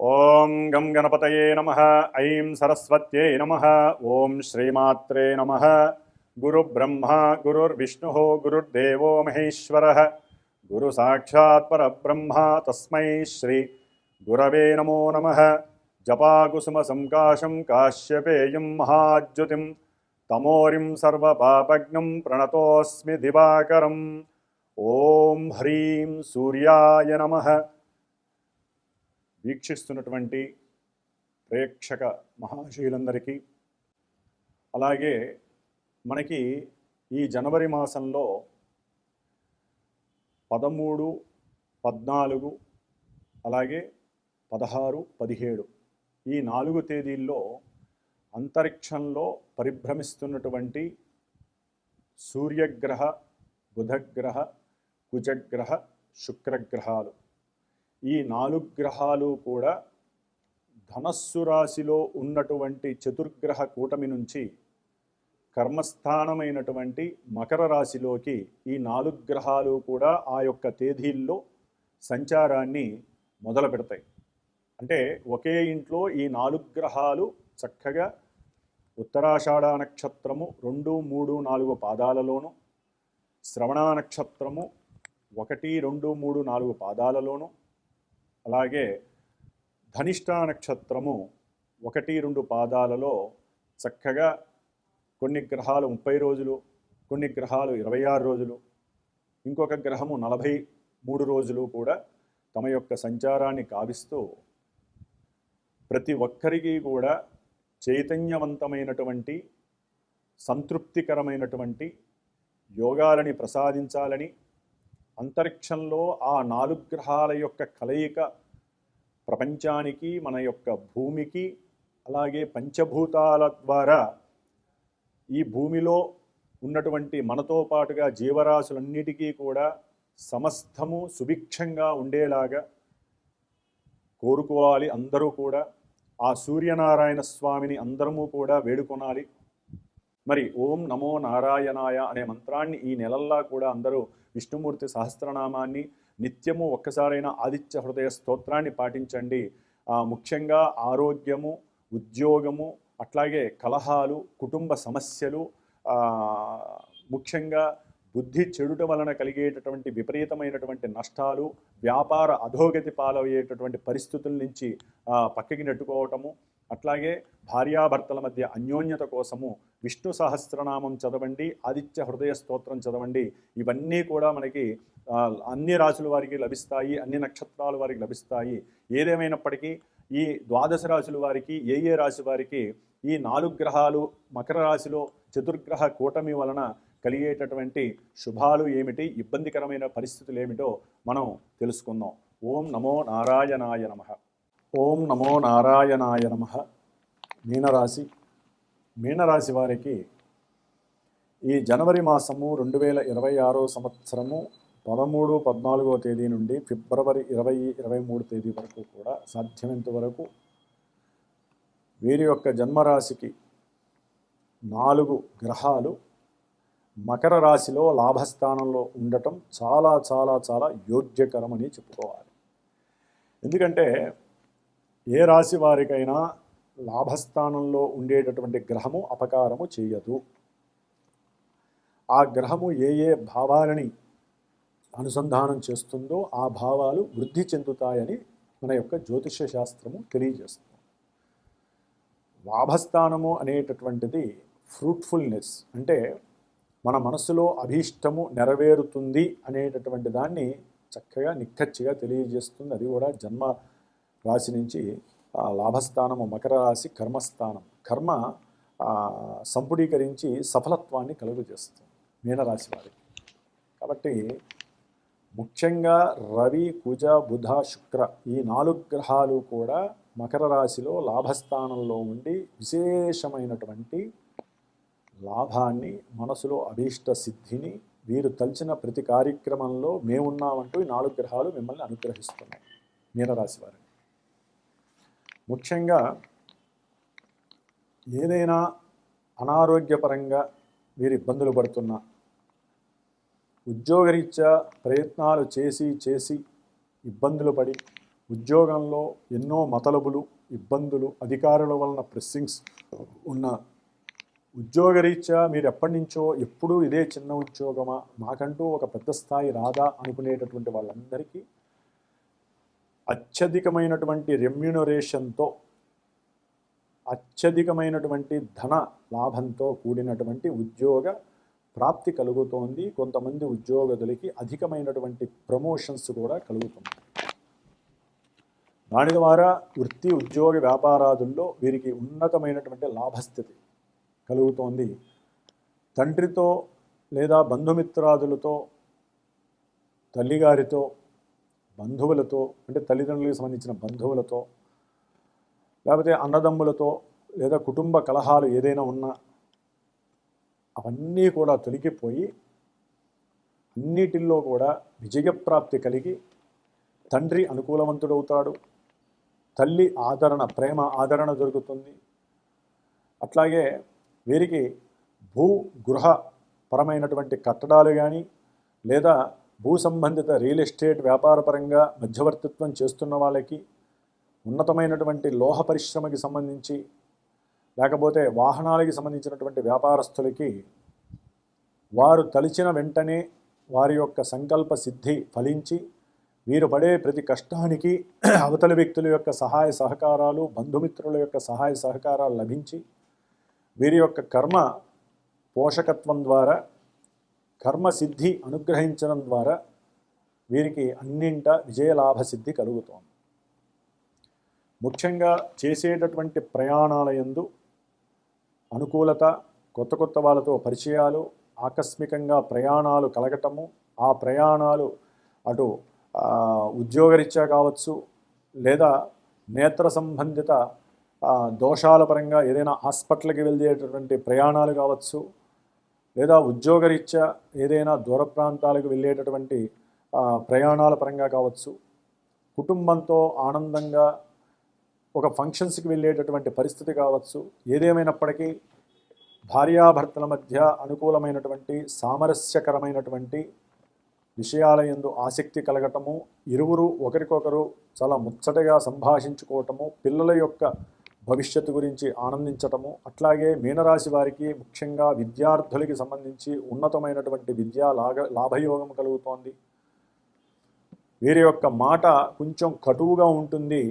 ఓం గం గణపతయే నమః. ఐం సరస్వత్యై నమః. ఓం శ్రీమాత్రే నమః. గురు బ్రహ్మ గురుర్విష్ణుః గురుర్దేవో మహేశ్వరః గురు సాక్షాత్ పరబ్రహ్మ తస్మై శ్రీ గురవే నమో నమః. జపాకుసుమ సంకాశం కాశ్యపేయం మహాద్యుతిం తమోరిం సర్వపాపజ్ఞం ప్రణతోస్మి దివాకరం. ఓం హ్రీం సూర్యాయ నమః. వీక్షిస్తున్నటువంటి ప్రేక్షక మహాశయులందరికీ, అలాగే మనకి ఈ జనవరి మాసంలో 13, 14 అలాగే 16, 17 ఈ 4 తేదీల్లో అంతరిక్షంలో పరిభ్రమిస్తున్నటువంటి సూర్యగ్రహ, బుధగ్రహ, కుజగ్రహ, శుక్రగ్రహాలు, ఈ 4 గ్రహాలు కూడా ధనస్సు రాశిలో ఉన్నటువంటి చతుర్గ్రహ కూటమి నుంచి కర్మస్థానమైనటువంటి మకర రాశిలోకి ఈ 4 గ్రహాలు కూడా ఆ యొక్క తేదీల్లో సంచారాన్ని మొదలు పెడతాయి. అంటే ఒకే ఇంట్లో ఈ 4 గ్రహాలు చక్కగా ఉత్తరాషాఢ నక్షత్రము 2, 3, 4 పాదాలలోను, శ్రవణ నక్షత్రము 1, 2, 3, 4 పాదాలలోను, అలాగే ధనిష్ఠా నక్షత్రము 1, 2 పాదాలలో చక్కగా కొన్ని గ్రహాలు 30 రోజులు, కొన్ని గ్రహాలు 26 రోజులు, ఇంకొక గ్రహము 43 రోజులు కూడా తమ యొక్క సంచారాన్ని కావిస్తూ ప్రతి ఒక్కరికి కూడా చైతన్యవంతమైనటువంటి సంతృప్తికరమైనటువంటి యోగాలని ప్రసాదించాలని, అంతరిక్షంలో ఆ 4 గ్రహాల యొక్క కలయిక ప్రపంచానికి, మన యొక్క భూమికి, అలాగే పంచభూతాల ద్వారా ఈ భూమిలో ఉన్నటువంటి మనతో పాటుగా జీవరాశులన్నిటికీ కూడా సమస్తము సుభిక్షంగా ఉండేలాగా కోరుకోవాలి. అందరూ కూడా ఆ సూర్యనారాయణ స్వామిని అందరము కూడా వేడుకొనాలి. మరి ఓం నమో నారాయణాయ అనే మంత్రాన్ని ఈ నెలల్లా కూడా అందరూ విష్ణుమూర్తి సహస్రనామాన్ని నిత్యము ఒక్కసారైనా ఆదిత్య హృదయ స్తోత్రాన్ని పాటించండి. ముఖ్యంగా ఆరోగ్యము, ఉద్యోగము, అట్లాగే కలహాలు, కుటుంబ సమస్యలు, ముఖ్యంగా బుద్ధి చెడుట వలన కలిగేటటువంటి విపరీతమైనటువంటి నష్టాలు, వ్యాపార అధోగతి పాలయ్యేటటువంటి పరిస్థితుల నుంచి పక్కకి నెట్టుకోవటము, అట్లాగే భార్యాభర్తల మధ్య అన్యోన్యత కోసము విష్ణు సహస్రనామం చదవండి, ఆదిత్య హృదయ స్తోత్రం చదవండి. ఇవన్నీ కూడా మనకి అన్ని రాశుల వారికి లభిస్తాయి, అన్ని నక్షత్రాల వారికి లభిస్తాయి. ఏదేమైనప్పటికీ ఈ 12 రాశుల వారికి, ఏ రాశి వారికి ఈ 4 గ్రహాలు మకర రాశిలో చతుర్గ్రహ కూటమి వలన కలిగేటటువంటి శుభాలు ఏమిటి, ఇబ్బందికరమైన పరిస్థితులు ఏమిటో మనం తెలుసుకుందాం. ఓం నమో నారాయణాయ నమః. ఓం నమో నారాయణాయ నమః. మీనరాశి వారికి ఈ జనవరి మాసము 2026 సంవత్సరము 13, 14వ తేదీ నుండి ఫిబ్రవరి 20, 23 తేదీ వరకు కూడా సాధ్యమైనంత వరకు వీరి యొక్క జన్మరాశికి 4 గ్రహాలు మకర రాశిలో లాభస్థానంలో ఉండటం చాలా చాలా చాలా యోగ్యకరమని చెప్పుకోవాలి. ఎందుకంటే ఏ రాశి వారికైనా లాభస్థానంలో ఉండేటటువంటి గ్రహము అపకారము చేయదు. ఆ గ్రహము ఏ భావాలని అనుసంధానం చేస్తుందో ఆ భావాలు వృద్ధి చెందుతాయని మన యొక్క జ్యోతిష శాస్త్రము తెలియజేస్తుంది. లాభస్థానము అనేటటువంటిది ఫ్రూట్ఫుల్నెస్, అంటే మన మనసులో అభీష్టము నెరవేరుతుంది అనేటటువంటి దాన్ని చక్కగా నిక్కచ్చిగా తెలియజేస్తుంది. అది కూడా జన్మ రాశి నుంచి లాభస్థానము మకర రాశి కర్మస్థానం, కర్మ సంపుడీకరించి సఫలత్వాన్ని కలుగజేస్తుంది మీనరాశి వారికి. కాబట్టి ముఖ్యంగా రవి, కుజ, బుధ, శుక్ర ఈ 4 గ్రహాలు కూడా మకర రాశిలో లాభస్థానంలో ఉండి విశేషమైనటువంటి లాభాన్ని, మనసులో అభీష్ట సిద్ధిని, వీరు తలచిన ప్రతి కార్యక్రమంలో మేమున్నామంటూ ఈ 4 గ్రహాలు మిమ్మల్ని అనుగ్రహిస్తున్నాయి మీనరాశి వారిని. ముఖ్యంగా ఏదైనా అనారోగ్యపరంగా వీరు ఇబ్బందులు పడుతున్నా, ఉద్యోగరీత్యా ప్రయత్నాలు చేసి ఇబ్బందులు పడి ఉద్యోగంలో ఎన్నో మతలబులు, ఇబ్బందులు, అధికారుల వలన ప్రెస్సింగ్స్ ఉన్న ఉద్యోగరీత్యా మీరు ఎప్పటి నుంచో ఎప్పుడూ ఇదే చిన్న ఉద్యోగమా, మాకంటూ ఒక పెద్ద స్థాయి రాదా అనుకునేటటువంటి వాళ్ళందరికీ అత్యధికమైనటువంటి రెమ్యూనరేషన్తో, అత్యధికమైనటువంటి ధన లాభంతో కూడినటువంటి ఉద్యోగ ప్రాప్తి కలుగుతోంది. కొంతమంది ఉద్యోగస్తులకి అధికమైనటువంటి ప్రమోషన్స్ కూడా కలుగుతున్నాయి. దాని ద్వారా వృత్తి, ఉద్యోగ, వ్యాపారాదుల్లో వీరికి ఉన్నతమైనటువంటి లాభస్థితి కలుగుతోంది. తండ్రితో లేదా బంధుమిత్రాదులతో, తల్లిగారితో, బంధువులతో, అంటే తల్లిదండ్రులకు సంబంధించిన బంధువులతో, లేకపోతే అన్నదమ్ములతో, లేదా కుటుంబ కలహాలు ఏదైనా ఉన్నా అవన్నీ కూడా తొలగిపోయి అన్నిటిల్లో కూడా విజయప్రాప్తి కలిగి తండ్రి అనుకూలవంతుడవుతాడు, తల్లి ఆదరణ, ప్రేమ ఆదరణ దొరుకుతుంది. అట్లాగే వీరికి భూ గృహ పరమైనటువంటి కట్టడాలు కానీ, లేదా భూ సంబంధిత రియల్ ఎస్టేట్ వ్యాపారపరంగా మధ్యవర్తిత్వం చేస్తున్న వాళ్ళకి, ఉన్నతమైనటువంటి లోహ పరిశ్రమకి సంబంధించి, లేకపోతే వాహనాలకి సంబంధించినటువంటి వ్యాపారస్తులకి వారు తలిచిన వెంటనే వారి యొక్క సంకల్ప సిద్ధి ఫలించి వీరు పడే ప్రతి కష్టానికి అవతలి వ్యక్తుల యొక్క సహాయ సహకారాలు, బంధుమిత్రుల యొక్క సహాయ సహకారాలు లభించి వీరి యొక్క కర్మ పోషకత్వం ద్వారా, కర్మసిద్ధి అనుగ్రహించడం ద్వారా వీరికి అన్నింట విజయలాభ సిద్ధి కలుగుతోంది. ముఖ్యంగా చేసేటటువంటి ప్రయాణాల యందు అనుకూలత, కొత్త కొత్త వాళ్ళతో పరిచయాలు, ఆకస్మికంగా ప్రయాణాలు కలగటము, ఆ ప్రయాణాలు అటు ఉద్యోగరీత్యా కావచ్చు, లేదా నేత్ర సంబంధిత దోషాల పరంగా ఏదైనా హాస్పిటల్కి వెళ్ళేటటువంటి ప్రయాణాలు కావచ్చు, లేదా ఉద్యోగరీత్యా ఏదైనా దూర ప్రాంతాలకు వెళ్ళేటటువంటి ప్రయాణాల పరంగా కావచ్చు, కుటుంబంతో ఆనందంగా ఒక ఫంక్షన్స్కి వెళ్ళేటటువంటి పరిస్థితి కావచ్చు, ఏదేమైనప్పటికీ భార్యాభర్తల మధ్య అనుకూలమైనటువంటి సామరస్యకరమైనటువంటి విషయాల యందు ఆసక్తి కలగటము, ఇరువురు ఒకరికొకరు చాలా ముచ్చటగా సంభాషించుకోవటము, పిల్లల యొక్క భవిష్యత్తు గురించి ఆనందించటము, అట్లాగే మీనరాశి వారికి ముఖ్యంగా విద్యార్థులకి సంబంధించి ఉన్నతమైనటువంటి విద్యా లాభయోగం కలుగుతోంది. వీరి యొక్క మాట కొంచెం కటువుగా ఉంటుంది.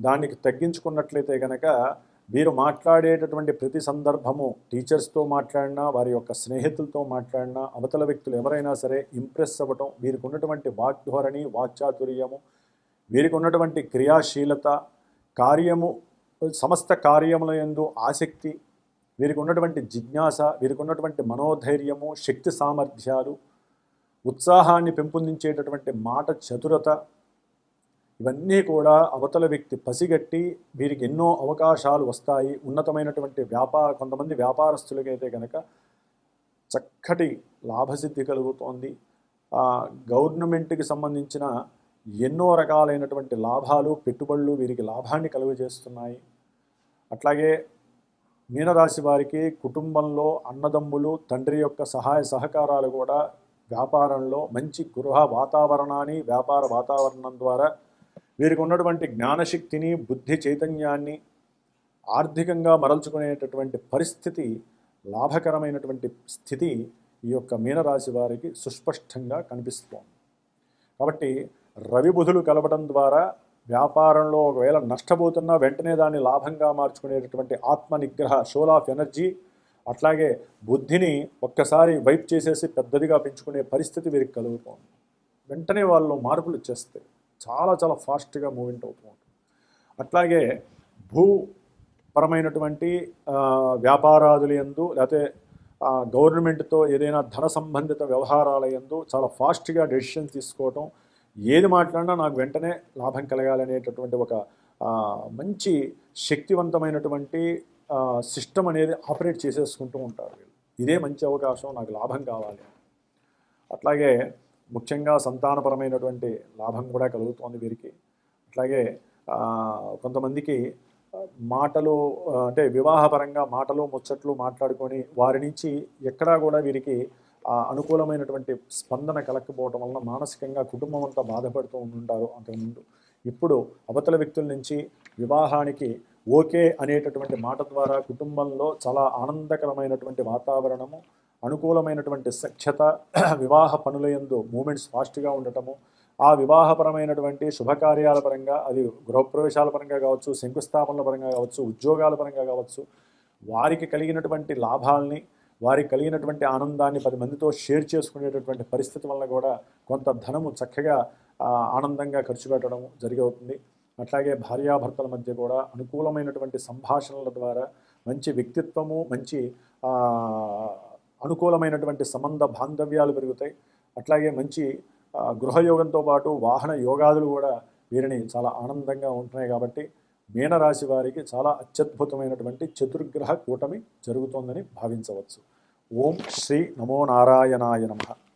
దానికి తగ్గించుకున్నట్లయితే కనుక వీరు మాట్లాడేటటువంటి ప్రతి సందర్భము టీచర్స్తో మాట్లాడినా, వారి యొక్క స్నేహితులతో మాట్లాడినా, అవతల వ్యక్తులు ఎవరైనా సరే ఇంప్రెస్ అవ్వటం, వీరికి ఉన్నటువంటి వాగ్ధోరణి, వాక్చాతుర్యము, వీరికి ఉన్నటువంటి క్రియాశీలత, కార్యము, సమస్త కార్యముల యందు ఆసక్తి, వీరికి ఉన్నటువంటి జిజ్ఞాస, వీరికి ఉన్నటువంటి మనోధైర్యము, శక్తి సామర్థ్యాలు, ఉత్సాహాన్ని పెంపొందించేటటువంటి మాట చతురత, ఇవన్నీ కూడా అవతల వ్యక్తి పసిగట్టి వీరికి ఎన్నో అవకాశాలు వస్తాయి. ఉన్నతమైనటువంటి కొంతమంది వ్యాపారస్తులకైతే కనుక చక్కటి లాభసిద్ధి కలుగుతోంది. గవర్నమెంట్కి సంబంధించిన ఎన్నో రకాలైనటువంటి లాభాలు, పెట్టుబడులు వీరికి లాభాన్ని కలుగజేస్తున్నాయి. అట్లాగే మీనరాశి వారికి కుటుంబంలో అన్నదమ్ములు, తండ్రి యొక్క సహాయ సహకారాలు కూడా వ్యాపారంలో మంచి గృహ వాతావరణాన్ని, వ్యాపార వాతావరణం ద్వారా వీరికి ఉన్నటువంటి జ్ఞానశక్తిని, బుద్ధి చైతన్యాన్ని ఆర్థికంగా మరల్చుకునేటటువంటి పరిస్థితి, లాభకరమైనటువంటి స్థితి ఈ యొక్క మీనరాశి వారికి సుస్పష్టంగా కనిపిస్తోంది. కాబట్టి రవి బుధులు కలవడం ద్వారా వ్యాపారంలో ఒకవేళ నష్టపోతున్నా వెంటనే దాన్ని లాభంగా మార్చుకునేటటువంటి ఆత్మ నిగ్రహ, షోల్ ఆఫ్ ఎనర్జీ, అట్లాగే బుద్ధిని ఒక్కసారి వైప్ చేసేసి పెద్దదిగా పెంచుకునే పరిస్థితి వీరికి కలుగుతోంది. వెంటనే వాళ్ళు మార్పులు వచ్చేస్తాయి. చాలా చాలా ఫాస్ట్గా మూవ్మెంట్ అవుతూ ఉంటుంది. అట్లాగే భూపరమైనటువంటి వ్యాపారాదుల యందు, లేకపోతే గవర్నమెంట్తో ఏదైనా ధన సంబంధిత వ్యవహారాల యందు చాలా ఫాస్ట్గా డెసిషన్స్ తీసుకోవటం, ఏది మాట్లాడినా నాకు వెంటనే లాభం కలగాలనేటటువంటి ఒక మంచి శక్తివంతమైనటువంటి సిస్టమ్ అనేది ఆపరేట్ చేసేసుకుంటూ ఉంటారు. ఇదే మంచి అవకాశం, నాకు లాభం కావాలి. అట్లాగే ముఖ్యంగా సంతానపరమైనటువంటి లాభం కూడా కలుగుతోంది వీరికి. అట్లాగే కొంతమందికి మాటలు, అంటే వివాహపరంగా మాటలు ముచ్చట్లు మాట్లాడుకొని వారి నుంచి ఎక్కడా కూడా వీరికి అనుకూలమైనటువంటి స్పందన కలగకపోవటం వలన మానసికంగా కుటుంబం అంతా బాధపడుతూ ఉంటారు. అంతకుముందు ఇప్పుడు అవతల వ్యక్తుల నుంచి వివాహానికి ఓకే అనేటటువంటి మాట ద్వారా కుటుంబంలో చాలా ఆనందకరమైనటువంటి వాతావరణము, అనుకూలమైనటువంటి సఖ్యత, వివాహ పనుల యందు మూమెంట్స్ ఫాస్ట్గా ఉండటము, ఆ వివాహపరమైనటువంటి శుభకార్యాల పరంగా, అది గృహప్రవేశాల పరంగా కావచ్చు, శంకుస్థాపనల పరంగా కావచ్చు, ఉద్యోగాల పరంగా కావచ్చు, వారికి కలిగినటువంటి లాభాలని, వారికి కలిగినటువంటి ఆనందాన్ని 10 మందితో షేర్ చేసుకునేటటువంటి పరిస్థితి వల్ల కూడా కొంత ధనము చక్కగా ఆనందంగా ఖర్చు పెట్టడం జరిగవుతుంది. అట్లాగే భార్యాభర్తల మధ్య కూడా అనుకూలమైనటువంటి సంభాషణల ద్వారా మంచి వ్యక్తిత్వము, మంచి అనుకూలమైనటువంటి సంబంధ బాంధవ్యాలు పెరుగుతాయి. అట్లాగే మంచి గృహయోగంతో పాటు వాహన యోగాదులు కూడా వీరిని చాలా ఆనందంగా ఉంటున్నాయి. కాబట్టి మీనరాశి వారికి చాలా అత్యద్భుతమైనటువంటి చతుర్గ్రహ కూటమి జరుగుతోందని భావించవచ్చు. ఓం శ్రీ నమో నారాయణాయ నమః.